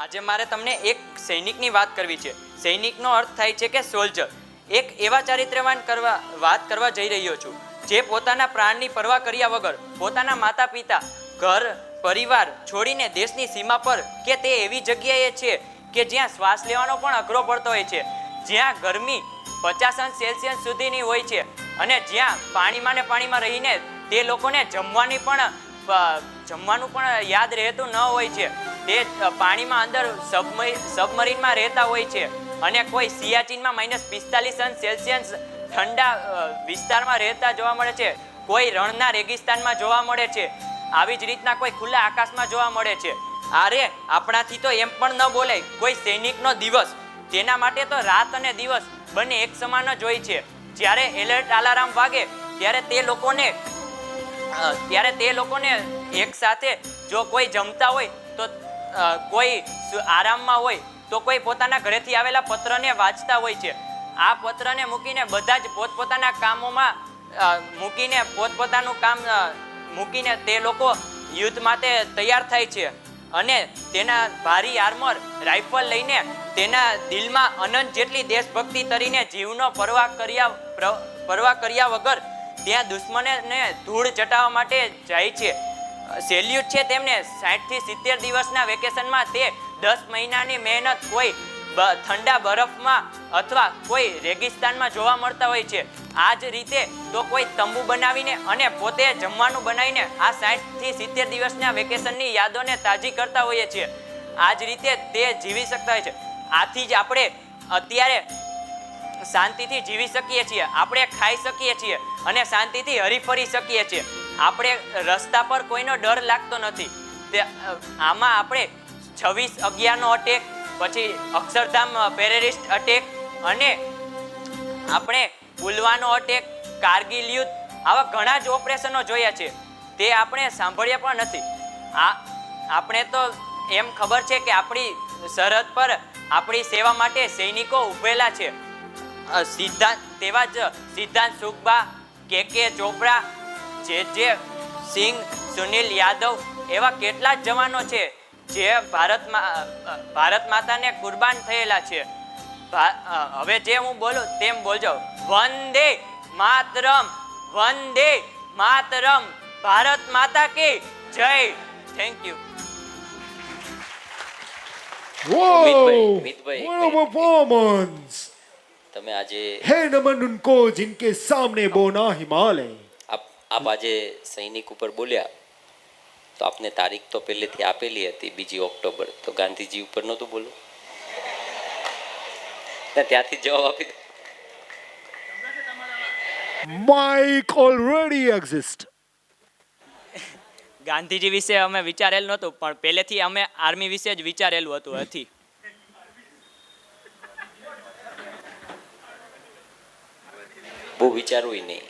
આજે મારે તમને એક સૈનિકની વાત કરવી છે. સૈનિકનો અર્થ થાય છે કે સોલ્જર. એક એવા ચારિત્ર્યવાન વાત કરવા જઈ રહ્યો છું જે પોતાના પ્રાણની પરવા કર્યા વગર પોતાના માતા પિતા, ઘર પરિવાર છોડીને દેશની સીમા પર કે તે એવી જગ્યાએ છે કે જ્યાં શ્વાસ લેવાનો પણ અઘરો પડતો હોય છે, જ્યાં ગરમી 50°C સુધીની હોય છે અને જ્યાં પાણીમાં રહીને તે લોકોને જમવાનું પણ યાદ રહેતું ન હોય છે. તે પાણીમાં અંદર સબમરીનમાં રહેતા હોય છે અને કોઈ સિયાચીનમાં -45°C ઠંડા વિસ્તારમાં રહેતા જોવા મળે છે, કોઈ રણના રેગિસ્તાનમાં જોવા મળે છે, આવી જ રીતના કોઈ ખુલ્લા આકાશમાં જોવા મળે છે. અરે આપણાથી તો એમ પણ ન બોલાય. કોઈ સૈનિકનો દિવસ, તેના માટે તો રાત અને દિવસ બંને એક સમાન જ હોય છે. જ્યારે એલર્ટ અલાર્મ વાગે ત્યારે તે લોકોને એક સાથે, જો કોઈ જમતા હોય તો કોઈ આરામમાં હોય તો કોઈ પોતાના ઘરેથી આવેલા પત્રને વાંચતા હોય છે. આ પત્રને મૂકીને બધા જ પોતપોતાના કામોમાં પોતપોતાનું કામ મૂકીને તે લોકો યુદ્ધ માટે તૈયાર થાય છે અને તેના ભારી આર્મર રાઇફલ લઈને તેના દિલમાં અનંત જેટલી દેશભક્તિ તરીને જીવનો પરવા કર્યા વગર ત્યાં દુશ્મનને ધૂળ ચટાવવા માટે જાય છે. સેલ્યુટ છે તેમને. 60 થી 70 દિવસના વેકેશનમાં તે 10 મહિનાની મહેનત કોઈ ઠંડા બરફમાં અથવા કોઈ રેગિસ્તાનમાં જોવા મળતા હોય છે. આ જ રીતે તો કોઈ તંબુ બનાવીને અને પોતે જમવાનું બનાવીને આ 60 થી 70 દિવસના વેકેશનની યાદોને તાજી કરતા હોઈએ છીએ. આ જ રીતે તે જીવી શકતા હોય છે. આથી જ આપણે અત્યારે શાંતિથી જીવી શકીએ છીએ, આપણે ખાઈ શકીએ છીએ અને શાંતિથી હરીફરી શકીએ છીએ. આપણે રસ્તા પર કોઈનો ડર લાગતો નથી. આમાં આપણે 26/11નો અટેક, પછી અક્ષરધામ ટેરરિસ્ટ અટેક અને આપણે પુલવાનો અટેક, કારગિલ યુદ્ધ, આવા ઘણા જ ઓપરેશનો જોયા છે. તે આપણે સાંભળ્યા પણ નથી. આપણે તો એમ ખબર છે કે આપણી સરહદ પર આપણી સેવા માટે સૈનિકો ઉભેલા છે. તેવા જ સિદ્ધાંત સુખબા, કે ચોપડા, જે સિંહ, સુનિલ યાદવ, એવા કેટલા જ જવાનો છે જે ભારત માતાને કુરબાન થયેલા છે. હવે જે હું બોલું તેમ બોલજો. વંદે માતરમ, વંદે માતરમ, ભારત માતા કી જય. Thank you. मितभाई What a performance! તમે આજે है नमन उनको जिनके सामने बोना हिमालय. આપ આજે સૈનિક ઉપર બોલ્યા તો આપને તારીખ તો પહેલેથી આપેલી હતી 2 ઓક્ટોબર, તો ગાંધીજી ઉપર નહોતું બોલું? ત્યાંથી જવાબ આપી દો. Mike already exists. ગાંધીજી વિશે અમે વિચારેલું નહોતું, પણ પહેલેથી અમે આર્મી વિશે જ વિચારેલું હતું. બહુ વિચારવું નહીં.